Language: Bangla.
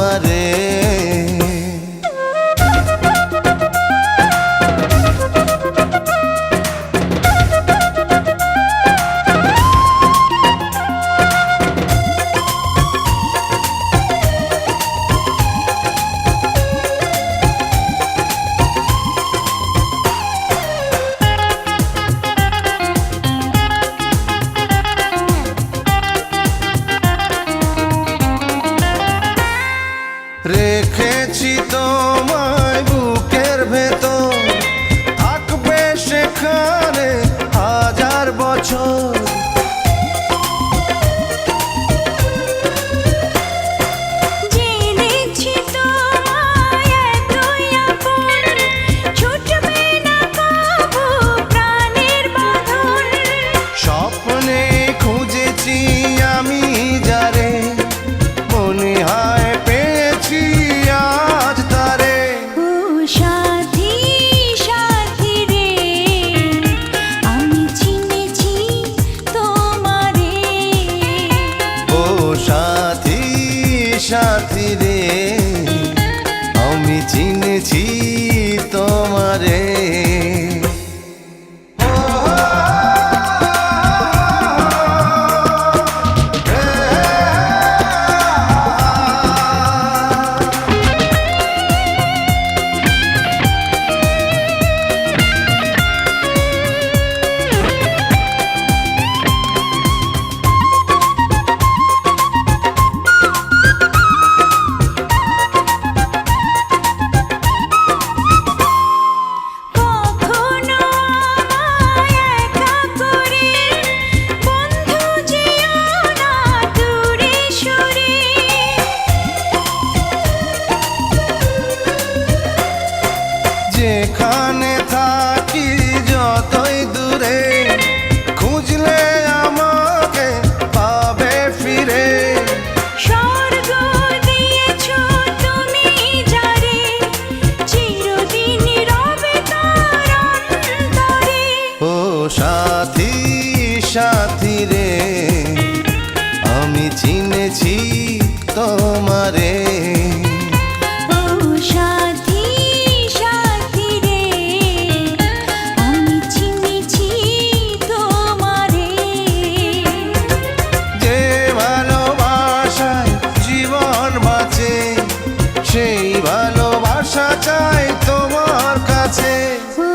তোমারে। রেখেছি তোমায় বুকের ভেতর, থাকবে সেখানে হাজার বছর। জেনেছি তোমায় এতই আপন, ছুটবে না কবু প্রাণের বাঁধন। স্বপ্নে খুঁজেছি আমি যারে, মনে হয় পেয়েছি আজ তারে। ও সাথী সাথী রে, আমি চিনেছি তোমারে। ও সাথী সাথী রে, আমি চিনেছি তোমারে। কখনো আমায় একা করে বন্ধু যেও না দূরে সরে। যেখানে থাকি যতই দূরে, খুঁজলে আমাকে পাবে ফিরে। স্বর্গ দিয়েছো তুমি যারে, চিরদিন রবে তার অন্তরে। ও সাথী সাথী রে, আমি চিনেছি তোমারে। ও সাথী সাথী রে, আমি চিনেছি তোমারে। যে ভালোবাসায় জীবন বাঁচে, সেই ভালোবাসা চাই তোমার কাছে। ও